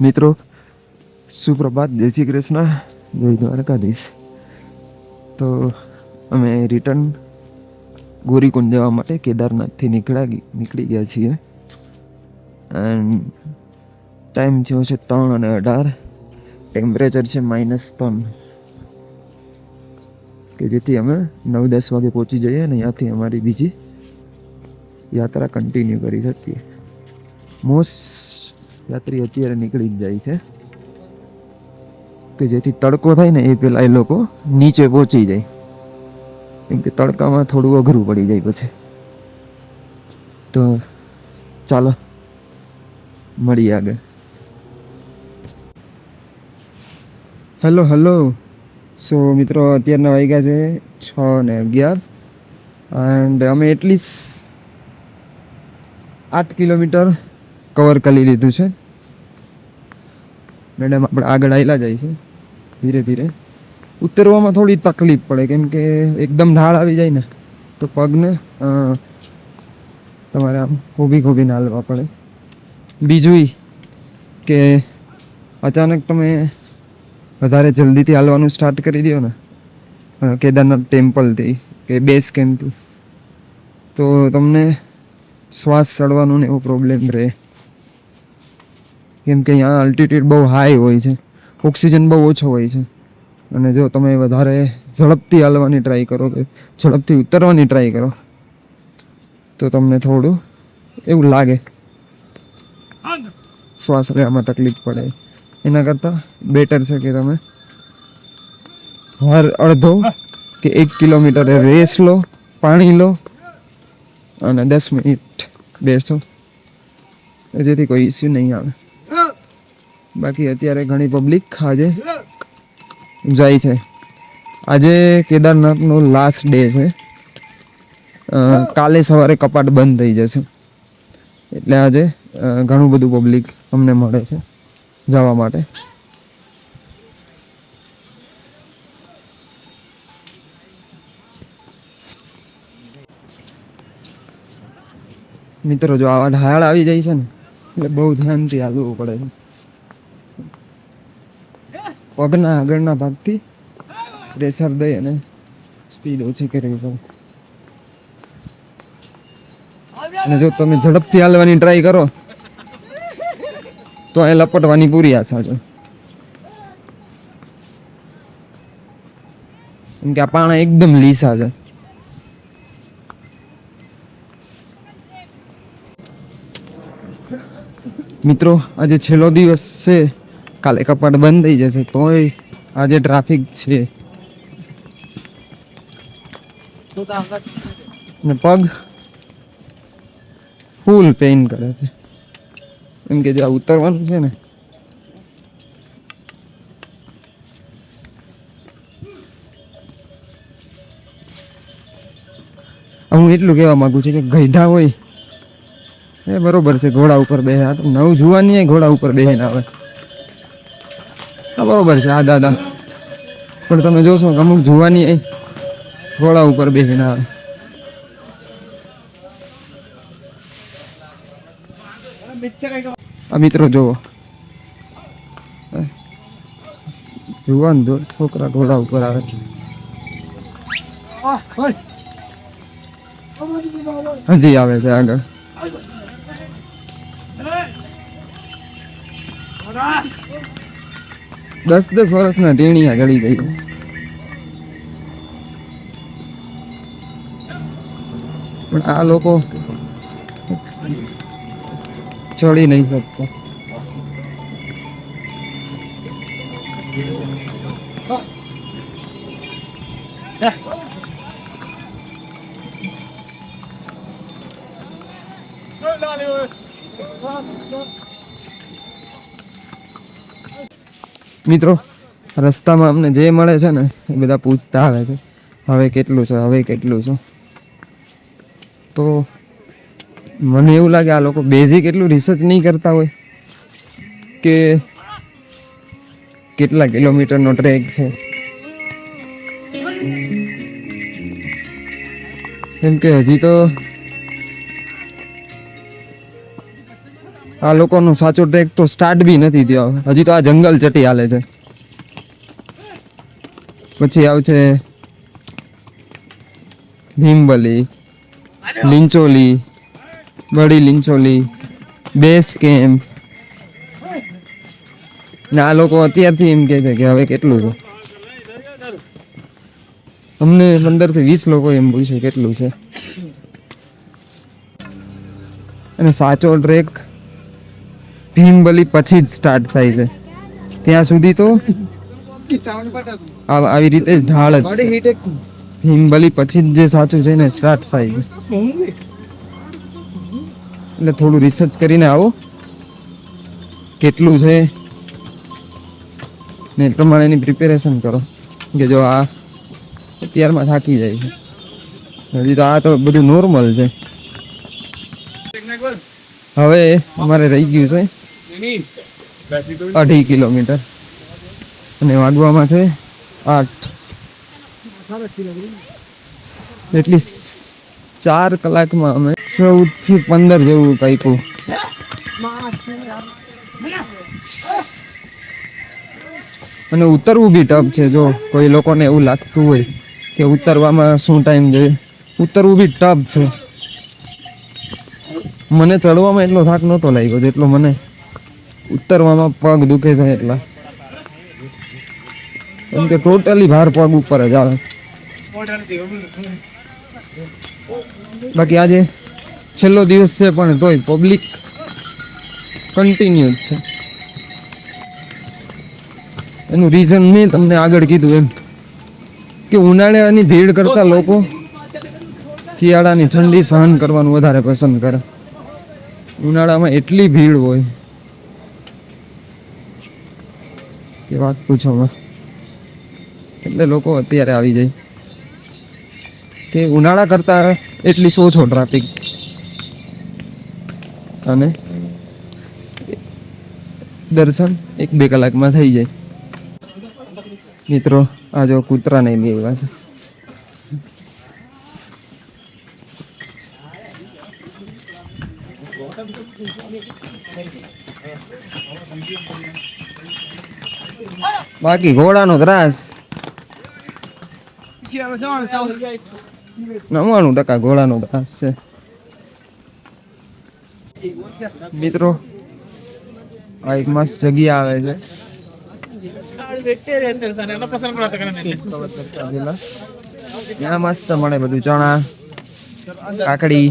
મિત્રો સુપ્રભાત, જય શ્રી કૃષ્ણ, જય દ્વારકાધીશ. તો અમે રિટર્ન ગોરીકુંડ જવા માટે કેદારનાથથી નીકળી ગયા છીએ. એન્ડ ટાઈમ થયો છે 3:18. ટેમ્પરેચર છે -3, કે જેથી અમે 9-10 વાગે પહોંચી જઈએ અને ત્યાંથી અમારી બીજી યાત્રા કન્ટિન્યુ કરી શકીએ. મોસ્ટ યાત્રી અત્યારે નીકળી જ જાય છે, કે જેથી તડકો થાય ને એ પેલા એ લોકો નીચે પહોંચી જાય, કેમ કે તડકામાં થોડું અઘરું પડી જાય પછી. તો ચાલો મળીએ આગળ. હેલો. સો મિત્રો, અત્યારના વાગ્યા છે 6:11 એન્ડ અમે એટલીસ્ટ 8 કિલોમીટર કવર કરી લીધું છે. મેડમ આપણે આગળ આવેલા જાય છે ધીરે ધીરે. ઉતરવામાં થોડી તકલીફ પડે, કેમ કે એકદમ ઢાળ આવી જાય ને તો પગને તમારે આમ ખોબીને હાલવા પડે. બીજું કે અચાનક તમે વધારે જલ્દીથી હાલવાનું સ્ટાર્ટ કરી દો ને કેદારનાથ ટેમ્પલથી કે બેઝ કેમ્પથી, તો તમને શ્વાસ ચડવાનો ને એવો પ્રોબ્લેમ રહે, કેમ કે અહીંયા અલ્ટિટ્યુડ બહુ હાઈ હોય છે, ઓક્સિજન બહુ ઓછો હોય છે. અને જો તમે વધારે ઝડપથી હાલવાની ટ્રાય કરો કે ઝડપથી ઉતરવાની ટ્રાય કરો તો તમને થોડું એવું લાગે, શ્વાસ લેવામાં તકલીફ પડે. એના કરતાં બેટર છે કે તમે હર અડધો કે 1 કિલોમીટર રેસ લો, પાણી લો અને 10 મિનિટ બેસો, જેથી કોઈ ઇસ્યુ નહીં આવે. બાકી અત્યારે ઘણી પબ્લિક આજે જાય છે. આજે કેદારનાથનો લાસ્ટ ડે છે. કાલે સવારે કપાટ બંધ થઈ જશે, એટલે આજે ઘણું બધું પબ્લિક અમને મળે છે જવા માટે. મિત્રો, જો આવા ઢાળ આવી જાય છે ને એટલે બહુ ધ્યાનથી હાલવું પડે છે. પગના આગળના ભાગથી પ્રેશર દઈ અને સ્પીડ ઓછી કરવી પડે. અને જો તમે ઝડપથી હાલવાની ટ્રાય કરો તો એ લપટવાની પૂરી આશા છે, કેમ કે આ પાણા એકદમ લીસા છે. મિત્રો, આજે છેલ્લો દિવસ છે, કાલે કપાટ બંધ થઈ જશે, તોય આજે ટ્રાફિક છે. ને પગ ફૂલ પેઇન કરે છે, કેમ કે જ્યાં ઉતરવાનું છે ને હું એટલું કહેવા માંગુ છું કે ગઈઢા હોય એ બરોબર છે, ઘોડા ઉપર બેસે. આ તો નવ જુવાની ઘોડા ઉપર બેસીને આવે, હા બરોબર છે આ દાદા, પણ તમે જોશો કે અમુક જુવાની ઘોડા ઉપર બેસીને આવે. આ મિત્રો જોવો, જુવાન છોકરા ઘોડા ઉપર આવે છે. હજી આવે છે આગળ. 10 વર્ષના ટેણીયા ગળી ગઈ. પણ આ લોકો ચડી નહીં શકતા. મિત્રો, રસ્તામાં અમને જે મળે છે ને એ બધા પૂછતા આવે છે હવે કેટલું છે. તો મને એવું લાગે આ લોકો બેઝિક એટલું રિસર્ચ નહીં કરતા હોય કે કેટલા કિલોમીટરનો ટ્રેક છે, કેમ કે હજી તો આ લોકોનો સાચો ટ્રેક તો સ્ટાર્ટ બી નથી થયો, હજી તો આ જંગલ ચટી હાલે છે. પછી આવશે ભીમબલી, લીંચોલી, બડી લીંચોલી, બેસ કેમ્પ. ને આ લોકો અત્યારથી એમ કહે છે કે હવે કેટલું છે. અમને 15 થી 20 લોકો એમ પૂછે કેટલું છે. અને સાચો ટ્રેક ભીમબલી પછી જ સ્ટાર્ટ થાય છે. ત્યાં સુધી તો આવી રીતે ઢાળ જ છે. ભીમબલી પછી જ જે સાચું છે ને સ્ટાર્ટ થાય છે. એટલે થોડું રિસર્ચ કરીને આવો કેટલું છે ને એ પ્રમાણેની પ્રિપેરેશન કરો. કે જો આ અત્યારમાં થાકી જાય છે, હજી તો આ તો બધું નોર્મલ છે. હવે અમારે રહી ગયું છે 2.5 કિલોમીટર અને વાગવામાં છે 8. એટલી 4 કલાકમાં અમે 14 થી 15 જેવું કાપ્યું. અને ઉતરવું બી ટફ છે. જો કોઈ લોકોને એવું લાગતું હોય કે ઉતરવામાં શું ટાઈમ જોઈએ, ઉતરવું બી ટફ છે. મને ચડવામાં એટલો થાક નહોતો લાગ્યો જેટલો મને ઉતરવામાં પગ દુખે છે એટલા. કેમ કે ટોટલી ભાર પગ ઉપર જ આવે. બાકી આજે છેલ્લો દિવસ છે પણ તોય પબ્લિક કન્ટિન્યુ જ છે. એનું રીઝન મેં તમને આગળ કીધું એમ કે ઉનાળાની ભીડ કરતા લોકો શિયાળાની ઠંડી સહન કરવાનું વધારે પસંદ કરે. ઉનાળામાં એટલી ભીડ હોય કે વાત પૂછો. એટલે લોકો અત્યારે આવી જાય કે ઉનાળા કરતા એટલી ઓછો ટ્રાફિક અને દર્શન 1-2 કલાકમાં થઈ જાય. મિત્રો આ જો કૂતરા નહીં લેવા છે. બાકી ઘોડાનો ત્રાસ 99% ઘોડાનો ત્રાસ છે. મિત્રો આ એક મસ્ત જગ્યા આવે છે. ત્યાં મસ્ત મળે બધું, ચણા, કાકડી,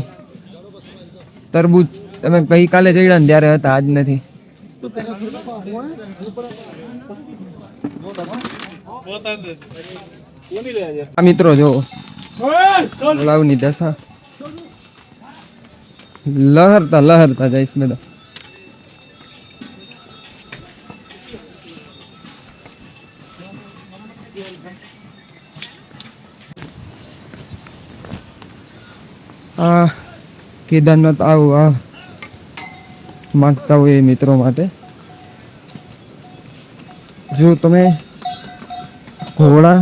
તરબૂચ. તમે ગઈકાલે ચડ્યા ને ત્યારે હતા, આજ નથી. મિત્રો જો તળાવની દશા લહરતા જઈશ બધા. આ કેદારનાથ આવવા માંગતા હોય એ મિત્રો માટે, જો તમે ઘોડા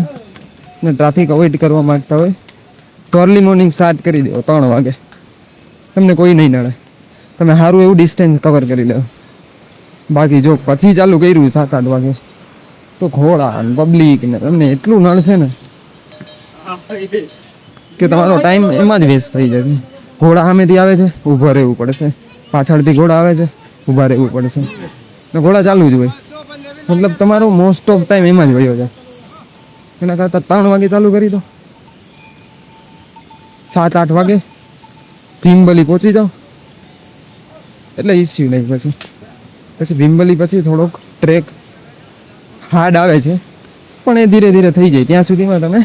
ને ટ્રાફિક અવોઇડ કરવા માંગતા હોય તો અર્લી મોર્નિંગ સ્ટાર્ટ કરી દો 3 વાગે. તમને કોઈ નહીં નડે, તમે સારું એવું ડિસ્ટન્સ કવર કરી લો. બાકી જો પછી ચાલુ કર્યું 7-8 વાગે તો ઘોડા અને પબ્લિક ને તમને એટલું નડશે ને કે તમારો ટાઈમ એમાં જ વેસ્ટ થઈ જશે. ઘોડા સામેથી આવે છે, ઊભા રહેવું પડશે. પાછળથી ઘોડા આવે છે, ઊભા રહેવું પડશે. તો ઘોડા ચાલુ જ હોય, મતલબ તમારો મોસ્ટ ઓફ ટાઈમ એમાં જ વયો જાય. એના કરતાં 3 વાગે ચાલુ કરી દો, 7-8 વાગે ભીમબલી પહોંચી જાઓ એટલે ઇસ્યુ નહીં. પછી ભીમબલી પછી થોડોક ટ્રેક હાર્ડ આવે છે પણ એ ધીરે ધીરે થઈ જાય. ત્યાં સુધીમાં તમે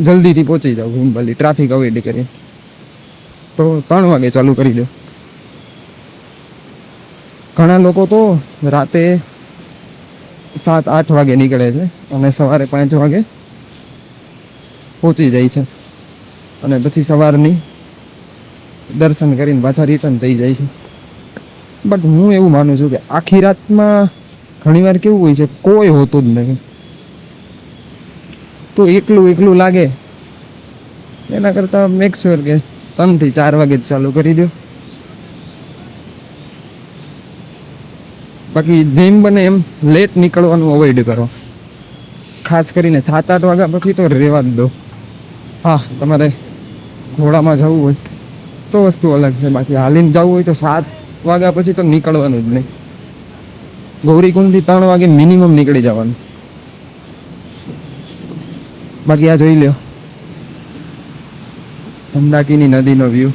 જલ્દીથી પહોંચી જાઓ ભીમબલી, ટ્રાફિક અવોઇડ કરી. તો 3 વાગે ચાલુ કરી દો. ઘણા લોકો તો રાતે 7-8 વાગે નીકળે છે અને સવારે 5 વાગે પહોંચી જાય છે અને પછી સવારની દર્શન કરીને પાછા રિટર્ન થઈ જાય છે. બટ હું એવું માનું છું કે આખી રાતમાં ઘણીવાર કેવું હોય છે, કોઈ હોતું જ નહીં, તો એકલું લાગે. એના કરતાં મેક શ્યોર કે 3 થી 4 વાગે જ ચાલુ કરી દો. બાકી જેમ બને એમ લેટ નીકળવાનું અવોઇડ કરો, ખાસ કરીને 7-8 વાગ્યા પછી તો રહેવા જ દો. હા, તમારે ઘોડામાં જવું હોય તો વસ્તુ અલગ છે, બાકી હાલીને જવું હોય તો 7 વાગ્યા પછી તો નીકળવાનું જ નહીં. ગૌરીકુંડથી 3 વાગે મિનિમમ નીકળી જવાનું. બાકી આ જોઈ લ્યો મંદાકીની નદીનો વ્યૂ.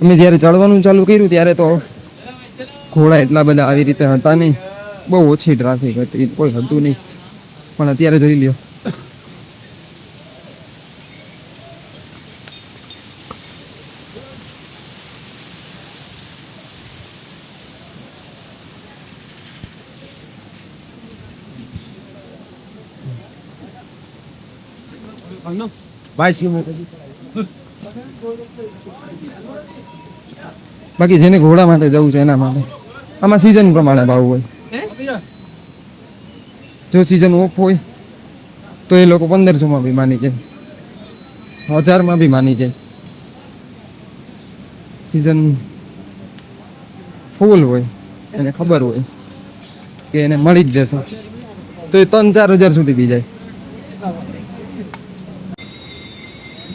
અમે જ્યારે ચડવાનું ચાલુ કર્યું ત્યારે તો ઘોડા એટલા બધા આવી રીતે હતા નહીં, બહુ ઓછી ટ્રાફિક હતી, કોઈ હતું નહીં. પણ અત્યારે જોઈ લ્યો બાકી જેને ઘોડા માટે જવું છે એના માટે આમાં સિઝન પ્રમાણે ભાવ હોય. જો સિઝન ઓફ હોય તો એ લોકો 1500 બી માની જાય, 1000 બી માની જાય. સિઝન ફૂલ હોય, એને ખબર હોય કે એને મળી જ જશે તો એ 3-4 હજાર સુધી બી જાય.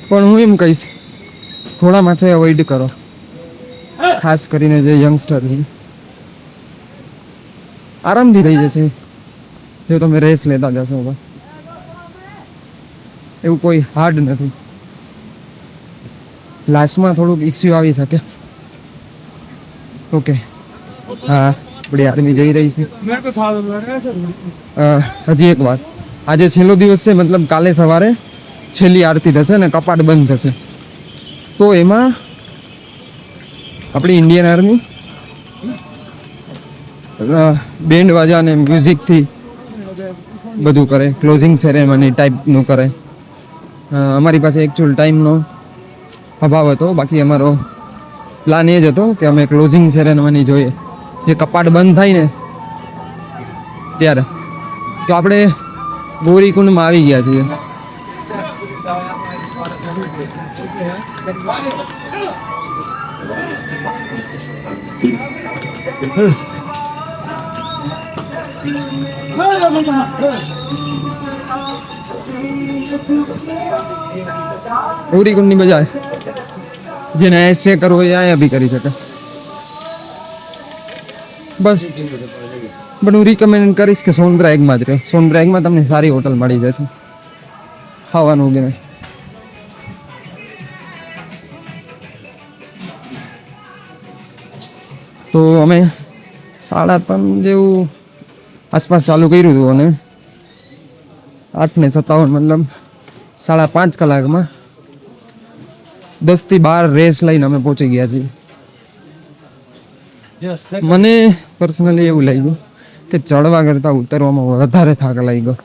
પણ હું એમ કહીશ ઘોડા માથે અવોઇડ કરો, ખાસ કરીને જે યંગસ્ટર છે. આરામથી થઈ જશે જો તમે રેસ લેતા જશો તો, એવું કોઈ હાર્ડ નથી. લાસ્ટમાં થોડુંક ઇસ્યુ આવી શકે. ઓકે, હા આપણી આર્મી જઈ રહી છે. હજી એક વાત, આજે છેલ્લો દિવસ છે, મતલબ કાલે સવારે છેલ્લી આરતી થશે ને કપાટ બંધ થશે, તો એમાં આપણી ઇન્ડિયન આર્મી બેન્ડ વાજા અને મ્યુઝિકથી બધું કરે, ક્લોઝિંગ સેરેમની ટાઈપનું કરે. અમારી પાસે એકચ્યુઅલ ટાઈમનો અભાવ હતો, બાકી અમારો પ્લાન એ જ હતો કે અમે ક્લોઝિંગ સેરેમની જોઈએ, જે કપાટ બંધ થાય ને ત્યારે. તો આપણે ગૌરીકુંડમાં આવી ગયા છીએ. ગૌરીકુંડની મજા જેને અહીંયા સ્ટે કરવો હોય અહીંયા બી કરી શકે. બસ પણ હું રિકમેન્ડ કરીશ કે સોનપ્રયાગમાં જ રહે. સોનપ્રયાગમાં તમને સારી હોટલ મળી જશે, ખાવાનું બી. તો અમે 3:30 જેવું આસપાસ ચાલુ કર્યું હતું અને 8:57 મતલબ 5.5 કલાકમાં 10 થી 12 રેસ લઈને અમે પહોંચી ગયા છીએ. મને પર્સનલી એવું લાગ્યું કે ચડવા કરતાં ઉતરવામાં વધારે થાક લાગ્યો.